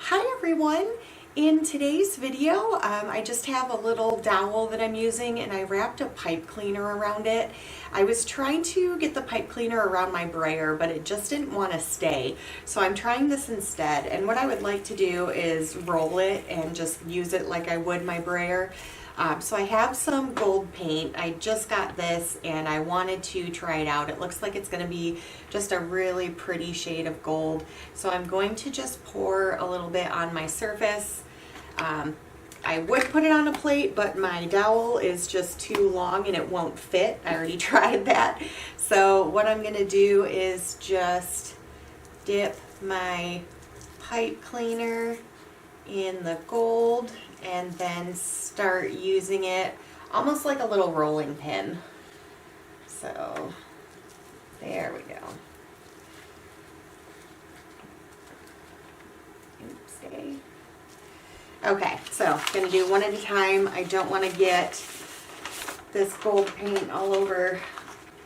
Hi everyone! In today's video, I just have a little dowel that I'm using and I wrapped a pipe cleaner around it. I was trying to get the pipe cleaner around my brayer, but it just didn't want to stay. So I'm trying this instead. And what I would like to do is roll it and just use it like I would my brayer. So I have some gold paint. I just got this and I wanted to try it out. It looks like it's going to be just a really pretty shade of gold. So I'm going to just pour a little bit on my surface. I would put it on a plate, but my dowel is just too long and it won't fit. I already tried that. So what I'm going to do is just dip my pipe cleaner in the gold and then start using it almost like a little rolling pin. So there we go. Oopsie. Okay, so I'm going to do one at a time. I don't want to get this gold paint all over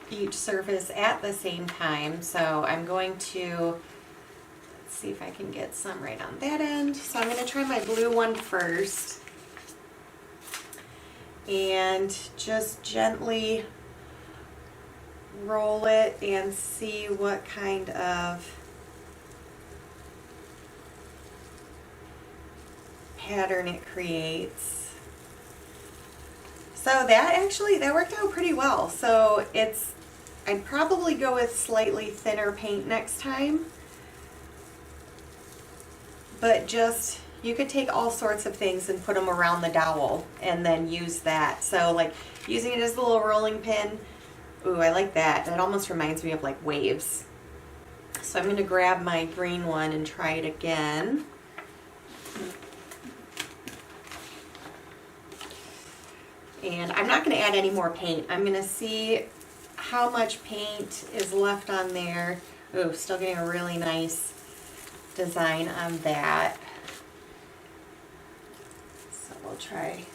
each surface at the same time. So I'm going to, let's see if I can get some right on that end. So I'm going to try my blue one first. And just gently roll it and see what kind of pattern it creates. So that worked out pretty well. So I'd probably go with slightly thinner paint next time, but just, you could take all sorts of things and put them around the dowel and then use that. So like using it as a little rolling pin. Ooh, I like that. That almost reminds me of like waves. So I'm going to grab my green one and try it again. And I'm not going to add any more paint. I'm going to see how much paint is left on there. Ooh, still getting a really nice design on that. So we'll try.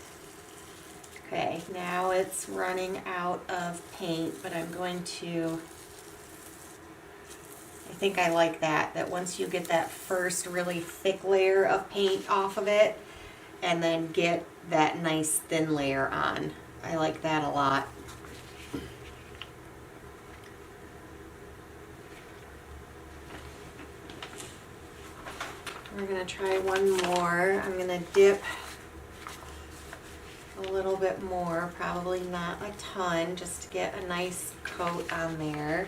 Okay, now it's running out of paint, but I'm going to, I think I like that once you get that first really thick layer of paint off of it, and then get that nice thin layer on. I like that a lot. We're going to try one more. I'm going to dip a little bit more, probably not a ton, just to get a nice coat on there.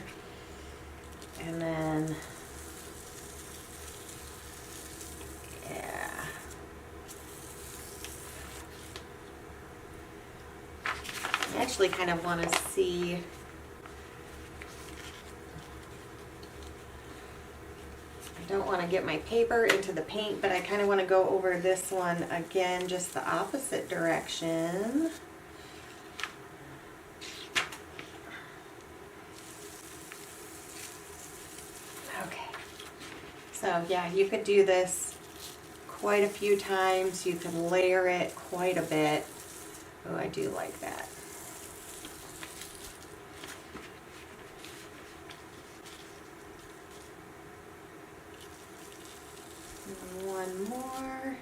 And then, yeah. I actually kind of want to see, I don't want to get my paper into the paint, but I kind of want to go over this one again, just the opposite direction. Okay. So yeah, you could do this quite a few times. You can layer it quite a bit. Oh, I do like that. One more.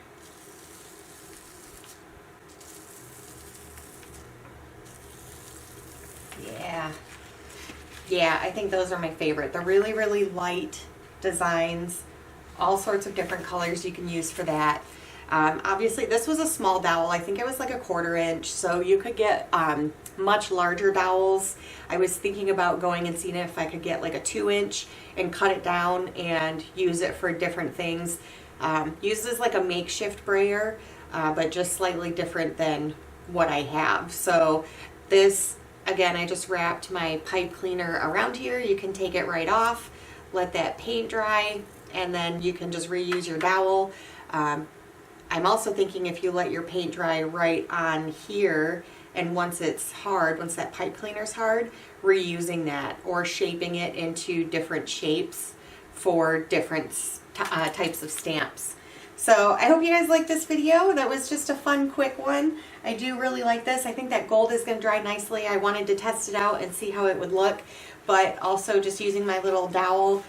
Yeah, I think those are my favorite. They're really, really light designs, all sorts of different colors you can use for that. Obviously, this was a small dowel. I think it was like a 1/4 inch, so you could get much larger dowels. I was thinking about going and seeing if I could get like a 2-inch and cut it down and use it for different things. Use this like a makeshift brayer, but just slightly different than what I have. So this, again, I just wrapped my pipe cleaner around here. You can take it right off, let that paint dry, and then you can just reuse your dowel. I'm also thinking if you let your paint dry right on here, and once it's hard, once that pipe cleaner's hard, reusing that or shaping it into different shapes for different types of stamps. So I hope you guys liked this video. That was just a fun, quick one. I do really like this. I think that gold is going to dry nicely. I wanted to test it out and see how it would look, but also just using my little dowel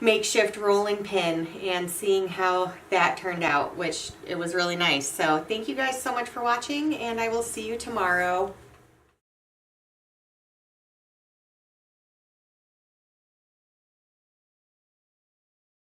makeshift rolling pin and seeing how that turned out, which it was really nice. So thank you guys so much for watching, and I will see you tomorrow.